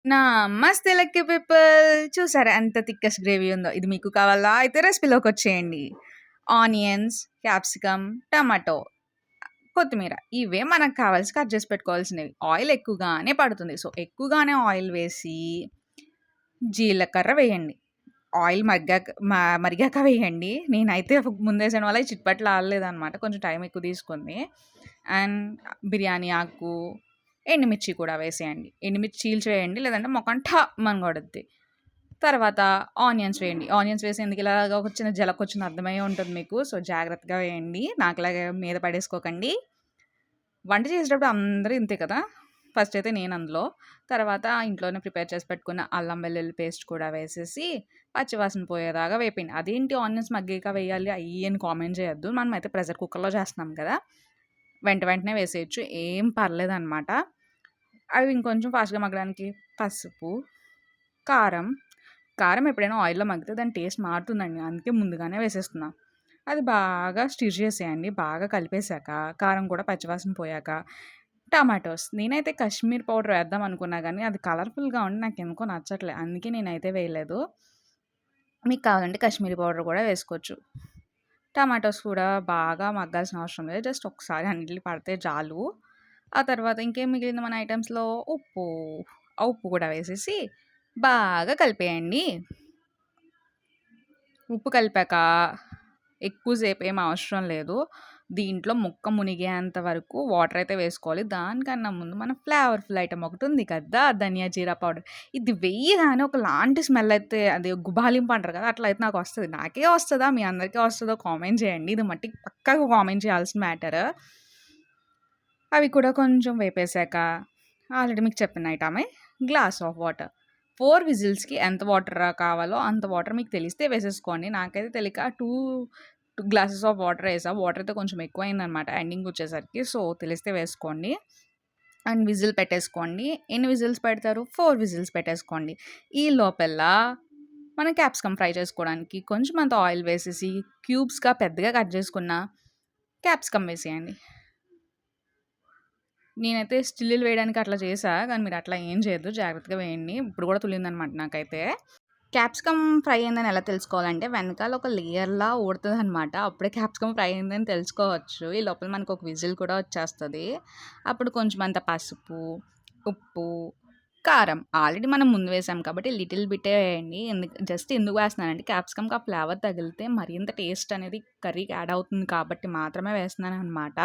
నమస్తే lucky people. చూసారా ఎంత థిక్కెస్ట్ గ్రేవీ ఉందో? ఇది మీకు కావాలా? అయితే రెసిపీలోకొచ్చేయండి. ఆనియన్స్, క్యాప్సికమ్, టమాటో, కొత్తిమీర ఇవే మనకు కావాల్సి కట్ చేసి పెట్టుకోవాల్సినవి. ఆయిల్ ఎక్కువగానే పడుతుంది. సో, ఎక్కువగానే ఆయిల్ వేసి జీలకర్ర వేయండి. ఆయిల్ మరిగాక వేయండి. నేనైతే ముందేసాను వల్ల చిట్పట్లు ఆడలేదనమాట. కొంచెం టైం ఎక్కువ తీసుకుంది. అండ్ బిర్యానీ ఆకు, ఎండుమిర్చి కూడా వేసేయండి. ఎండుమిర్చి చీల్చి వేయండి, లేదంటే మొఖం ఠమని కొడుద్ది. తర్వాత ఆనియన్స్ వేయండి. ఆనియన్స్ వేసి ఎందుకు ఇలాగ ఒక చిన్న జలకొచ్చింది అర్థమయ్యే ఉంటుంది మీకు. సో, జాగ్రత్తగా వేయండి. నాకులాగా మీద పడేసుకోకండి. వంట చేసేటప్పుడు అందరూ ఇంతే కదా! ఫస్ట్ అయితే నేను అందులో. తర్వాత ఇంట్లోనే ప్రిపేర్ చేసి పెట్టుకున్న అల్లం వెల్లుల్లి పేస్ట్ కూడా వేసేసి పచ్చివాసన పోయేదాకా వేపండి. అదేంటి ఆనియన్స్ మగ్గాక వేయాలి అయ్యి అని కామెంట్ చేయొద్దు. మనమైతే ప్రెషర్ కుక్కర్‌లో చేస్తున్నాం కదా! వెంటనే వేసేయొచ్చు. ఏం పర్లేదనమాట. అవి ఇంకొంచెం ఫాస్ట్‌గా మగ్గడానికి పసుపు, కారం. కారం ఎప్పుడైనా ఆయిల్‌లో మగ్గితే దాని టేస్ట్ మారుతుందండి. అందుకే ముందుగానే వేసేస్తున్నా. అది బాగా స్టిర్ చేసేయండి. బాగా కలిపేశాక, కారం కూడా పచ్చివాసన పోయాక, టమాటోస్. నేనైతే కాశ్మీర్ పౌడర్ వేద్దాం అనుకున్నా గానీ, అది కలర్‌ఫుల్‌గా ఉండి నాకెందుకో నచ్చట్లే. అందుకే నేనైతే వేయలేదు. మీకు కావాలంటే కాశ్మీరీ పౌడర్ కూడా వేసుకోవచ్చు. టమాటోస్ కూడా బాగా మగ్గాల్సిన అవసరం లేదు. జస్ట్ ఒకసారి అన్నిటికి పడితే చాలు. ఆ తర్వాత ఇంకేం మిగిలింది మన ఐటెమ్స్‌లో ఉప్పు. ఆ ఉప్పు కూడా వేసేసి బాగా కలిపేయండి. ఉప్పు కలిపాక ఎక్కువ సేపు ఏం అవసరం లేదు. దీంట్లో ముక్క మునిగేంత వరకు వాటర్ అయితే వేసుకోవాలి. దానికన్నా ముందు మన ఫ్లేవర్‌ఫుల్ ఐటెమ్ ఒకటుంది కదా! ధనియా జీరా పౌడర్. ఇది వెయ్యగానే ఒకలాంటి స్మెల్ అయితే అది గుబాళింపు అంటారు కదా! అట్లా అయితే నాకొస్తది. నాకే వస్తదా? మీ అందరికీ వస్తదో కామెంట్ చేయండి. ఇది మట్టికి పక్కాగా కామెంట్ చేయాల్సిన మ్యాటర్. అవి కూడా కొంచెం వేపేసాక ఆల్రెడీ మీకు చెప్పిన ఐటమే గ్లాస్ ఆఫ్ వాటర్. 4 విజిల్స్‌కి ఎంత వాటర్ కావాలో అంత వాటర్ మీకు తెలిస్తే వేసేసుకోండి. నాకైతే తెలియక 2 గ్లాసెస్ ఆఫ్ వాటర్ ఏసా. వాటర్ అయితే కొంచెం ఎక్కువయిందనమాట ఎండింగ్‌కొచ్చేసరికి. సో, తెలిస్తే వేసుకోండి. అండ్ విజిల్ పెట్టేసుకోండి. ఎన్ని విజిల్స్ పెడతారు? 4 విజిల్స్ పెట్టేసుకోండి. ఈ లోపల మనం క్యాప్సికమ్ ఫ్రై చేసుకోవడానికి కొంచెం అంత ఆయిల్ వేసేసి క్యూబ్స్‌గా పెద్దగా కట్ చేసుకున్న క్యాప్సికమ్ వేసేయండి. నేనైతే స్టిల్లులు వేయడానికి అట్లా చేశా. కానీ మీరు అట్లా ఏం చేయొద్దు. జాగ్రత్తగా వేయండి. ఇప్పుడు కూడా తులిందనమాట నాకైతే. క్యాప్సికమ్ ఫ్రై అయిందని ఎలా తెలుసుకోవాలంటే వెనకాల ఒక లేయర్‌లా ఊడతదనమాట. అప్పుడే క్యాప్సికమ్ ఫ్రై అయిందని తెలుసుకోవచ్చు. ఈ లోపల మనకు ఒక విజిల్ కూడా వచ్చేస్తది. అప్పుడు కొంచెం అంత పసుపు, ఉప్పు, కారం ఆల్రెడీ మనం ముందు వేసాం కాబట్టి లిటిల్ బిట్టే వేయండి. జస్ట్ ఎందుకు వేస్తున్నానంటే క్యాప్సికమ్‌కి ఆ ఫ్లేవర్ తగిలితే మరింత టేస్ట్ అనేది కర్రీకి యాడ్ అవుతుంది కాబట్టి మాత్రమే వేస్తున్నాననమాట.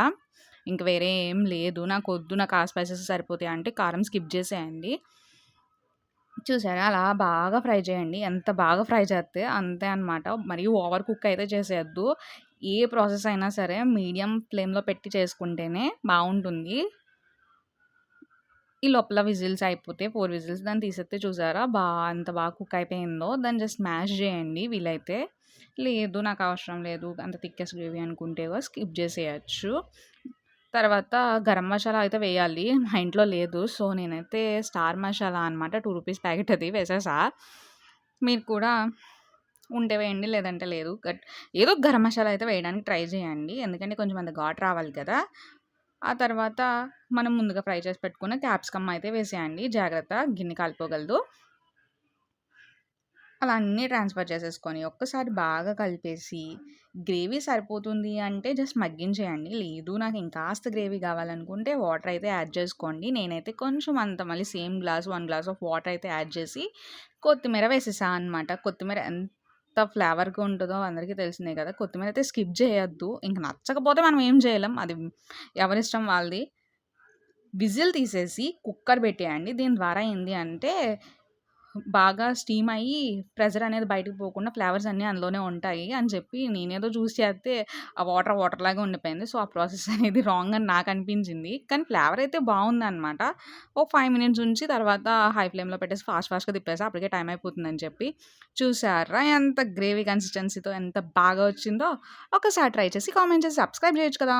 ఇంక వేరే ఏం లేదు. నాకొద్దు నాకు ఆ స్పైసెస్ సరిపోతాయి అంటే కారం స్కిప్ చేసేయండి. చూసారా? అలా బాగా ఫ్రై చేయండి. ఎంత బాగా ఫ్రై చేస్తే అంతే అనమాట. మరీ ఓవర్ కుక్ అయితే చేసేయొద్దు. ఏ ప్రాసెస్ అయినా సరే మీడియం ఫ్లేమ్‌లో పెట్టి చేసుకుంటేనే బావుంటుంది. ఈ లోపల విజిల్స్ అయిపోతే 4 విజిల్స్ దాన్ని తీసేత్తే చూసారా? ఎంత బాగా కుక్ అయిపోయిందో. దాన్ని జస్ట్ మ్యాష్ చేయండి వీలైతే. లేదు నాకు అవసరం లేదు అంత థిక్కెస్ట్ గ్రేవీ అనుకుంటే స్కిప్ చేసేయొచ్చు. తర్వాత గరం మసాలా అయితే వేయాలి. మా ఇంట్లో లేదు. సో, నేనైతే స్టార్ మసాలా అనమాట. రూ. 2 ప్యాకెట్ అది వేసేసా. మీరు కూడా ఉంటే వేయండి. లేదంటే లేదు. ఏదో గరం మసాలా అయితే వేయడానికి ట్రై చేయండి. ఎందుకంటే కొంచెం అంత ఘాటు రావాలి కదా! ఆ తర్వాత మనం ముందుగా ఫ్రై చేసి పెట్టుకున్న క్యాప్సికమ్ అయితే వేసేయండి. జాగ్రత్త గిన్నె కాలిపోగలదు. అలా అన్నీ ట్రాన్స్‌ఫర్ చేసేసుకొని ఒక్కసారి బాగా కలిపేసి గ్రేవీ సరిపోతుంది అంటే జస్ట్ మగ్గించేయండి. లేదు నాకు ఇంకాస్త గ్రేవీ కావాలనుకుంటే వాటర్ అయితే యాడ్ చేసుకోండి. నేనైతే కొంచెం అంత మళ్ళీ same glass 1 glass of water అయితే యాడ్ చేసి కొత్తిమీర వేసేసా అనమాట. కొత్తిమీర ఎంత ఫ్లేవర్‌గా ఉంటదో అందరికీ తెలిసిందే కదా! కొత్తిమీర అయితే స్కిప్ చేయొద్దు. ఇంక నచ్చకపోతే మనం ఏం చేయలేం. అది ఎవరిష్టం వాళ్ళది. విజిల్ తీసేసి కుక్కర్ పెట్టేయండి. దీని ద్వారా ఏంది అంటే బాగా స్టీమ్ అయ్యి ప్రెషర్ అనేది బయటకి పోకుండా ఫ్లేవర్స్ అన్నీ అందులోనే ఉంటాయి అని చెప్పి నేనేదో చూసి చేస్తే ఆ వాటర్ లాగా ఉండిపోయింది. సో, ఆ ప్రాసెస్ అనేది రాంగ్ అని నాకు అనిపించింది. కానీ ఫ్లేవర్ అయితే బావుందనమాట. ఒక 5 మినిట్స్ ఉంచి తర్వాత హై ఫ్లేమ్‌లో పెట్టేసి ఫాస్ట్‌గా తిప్పేసా. అప్పటికే టైం అయిపోతుందని చెప్పి. చూసారా ఎంత గ్రేవీ కన్సిస్టెన్సీతో ఎంత బాగా వచ్చిందో. ఒకసారి ట్రై చేసి కామెంట్ చేసి సబ్స్క్రైబ్ చేయొచ్చు కదా!